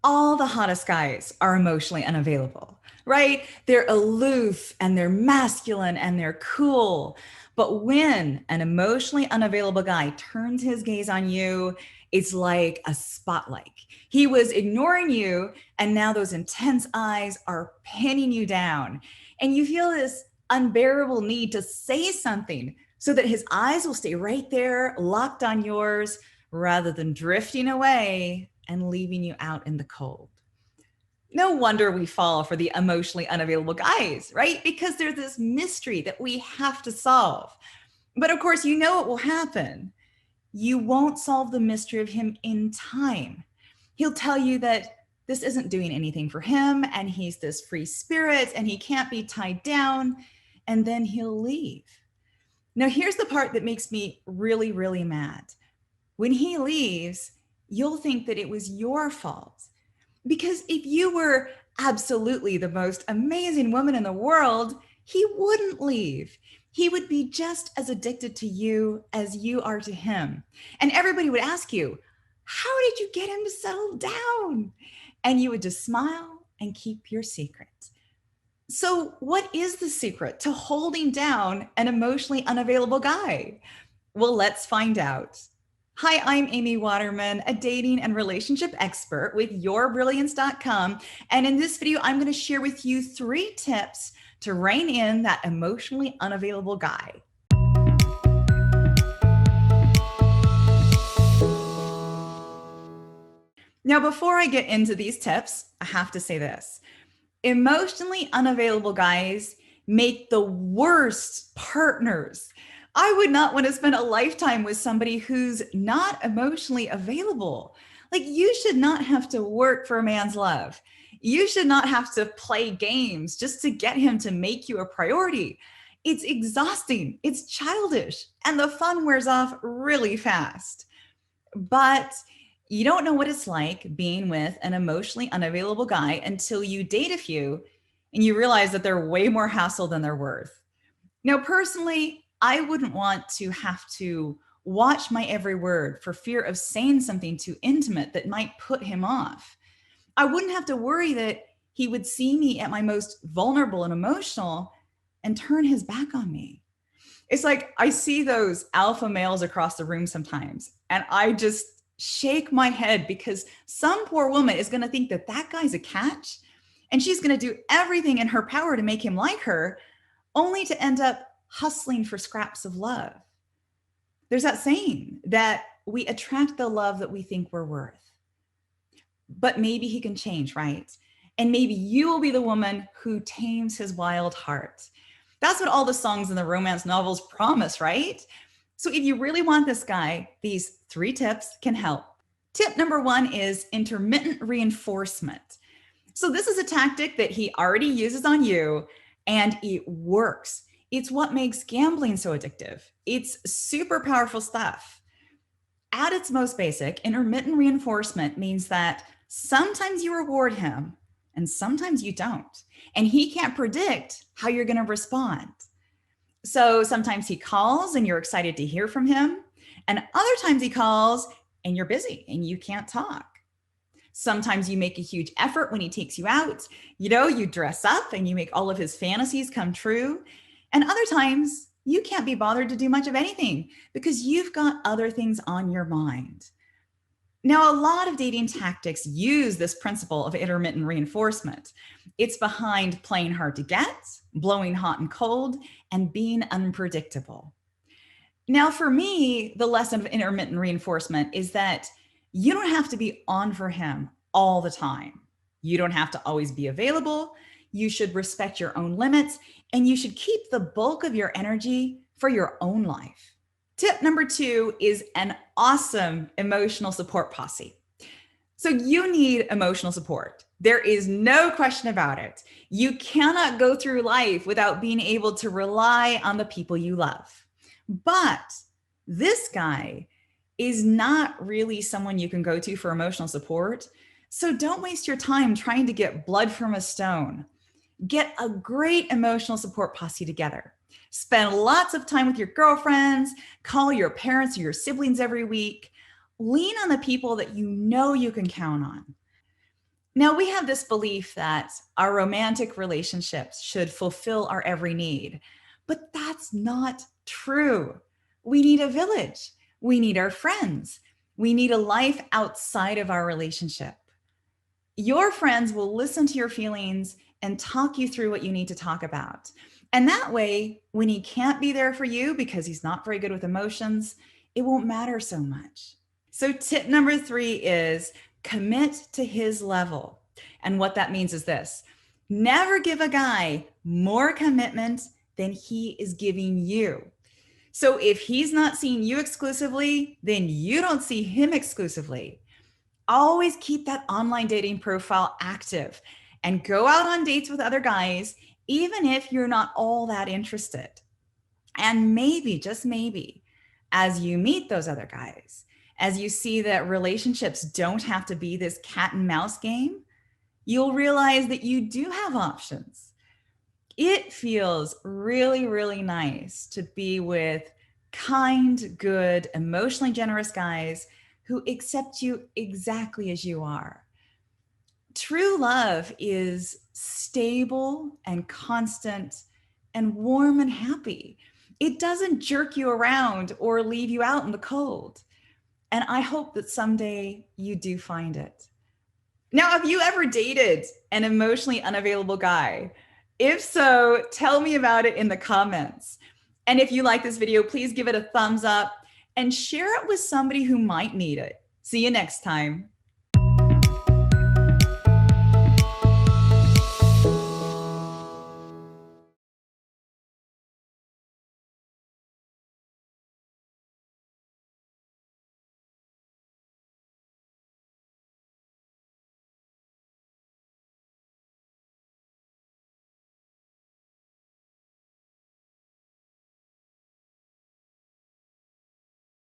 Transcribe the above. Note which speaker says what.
Speaker 1: all the hottest guys are emotionally unavailable, right? They're aloof and they're masculine and they're cool. But when an emotionally unavailable guy turns his gaze on you, it's like a spotlight. He was ignoring you, and now those intense eyes are pinning you down. And you feel this unbearable need to say something so that his eyes will stay right there, locked on yours, rather than drifting away and leaving you out in the cold. No wonder we fall for the emotionally unavailable guys, right? Because there's this mystery that we have to solve. But of course, you know what will happen. You won't solve the mystery of him in time. He'll tell you that this isn't doing anything for him and he's this free spirit and he can't be tied down, and then he'll leave. Now, here's the part that makes me really, really mad. When he leaves, you'll think that it was your fault. Because if you were absolutely the most amazing woman in the world, he wouldn't leave. He would be just as addicted to you as you are to him. And everybody would ask you, how did you get him to settle down? And you would just smile and keep your secret. So, what is the secret to holding down an emotionally unavailable guy? Well, let's find out. Hi, I'm Amy Waterman, a dating and relationship expert with yourbrilliance.com. And in this video, I'm going to share with you 3 tips to rein in that emotionally unavailable guy. Now, before I get into these tips, I have to say this. Emotionally unavailable guys make the worst partners. I would not want to spend a lifetime with somebody who's not emotionally available. Like, you should not have to work for a man's love. You should not have to play games just to get him to make you a priority. It's exhausting, it's childish, and the fun wears off really fast. But you don't know what it's like being with an emotionally unavailable guy until you date a few and you realize that they're way more hassle than they're worth. Now, personally, I wouldn't want to have to watch my every word for fear of saying something too intimate that might put him off. I wouldn't have to worry that he would see me at my most vulnerable and emotional and turn his back on me. It's like I see those alpha males across the room sometimes, and I just shake my head because some poor woman is going to think that that guy's a catch, and she's going to do everything in her power to make him like her, only to end up hustling for scraps of love. There's that saying that we attract the love that we think we're worth. But maybe he can change, right? And maybe you will be the woman who tames his wild heart. That's what all the songs in the romance novels promise, right? So if you really want this guy, these 3 tips can help. Tip number 1 is intermittent reinforcement. So this is a tactic that he already uses on you, and it works. It's what makes gambling so addictive. It's super powerful stuff. At its most basic, intermittent reinforcement means that sometimes you reward him and sometimes you don't. And he can't predict how you're going to respond. So sometimes he calls and you're excited to hear from him. And other times he calls and you're busy and you can't talk. Sometimes you make a huge effort when he takes you out. You dress up and you make all of his fantasies come true. And other times you can't be bothered to do much of anything because you've got other things on your mind. Now, a lot of dating tactics use this principle of intermittent reinforcement. It's behind playing hard to get, blowing hot and cold, and being unpredictable. Now, for me, the lesson of intermittent reinforcement is that you don't have to be on for him all the time. You don't have to always be available. You should respect your own limits, and you should keep the bulk of your energy for your own life. Tip number 2 is an awesome emotional support posse. So you need emotional support. There is no question about it. You cannot go through life without being able to rely on the people you love. But this guy is not really someone you can go to for emotional support. So don't waste your time trying to get blood from a stone. Get a great emotional support posse together. Spend lots of time with your girlfriends, call your parents or your siblings every week. Lean on the people that you know you can count on. Now, we have this belief that our romantic relationships should fulfill our every need, but that's not true. We need a village. We need our friends. We need a life outside of our relationship. Your friends will listen to your feelings and talk you through what you need to talk about. And that way, when he can't be there for you because he's not very good with emotions, it won't matter so much. So, tip number 3 is commit to his level. And what that means is this: never give a guy more commitment than he is giving you. So, if he's not seeing you exclusively, then you don't see him exclusively. Always keep that online dating profile active and go out on dates with other guys, even if you're not all that interested. And maybe, just maybe, as you meet those other guys, as you see that relationships don't have to be this cat and mouse game, you'll realize that you do have options. It feels really, really nice to be with kind, good, emotionally generous guys who accept you exactly as you are. True love is stable and constant and warm and happy. It doesn't jerk you around or leave you out in the cold. And I hope that someday you do find it. Now, have you ever dated an emotionally unavailable guy? If so, tell me about it in the comments. And if you like this video, please give it a thumbs up and share it with somebody who might need it. See you next time.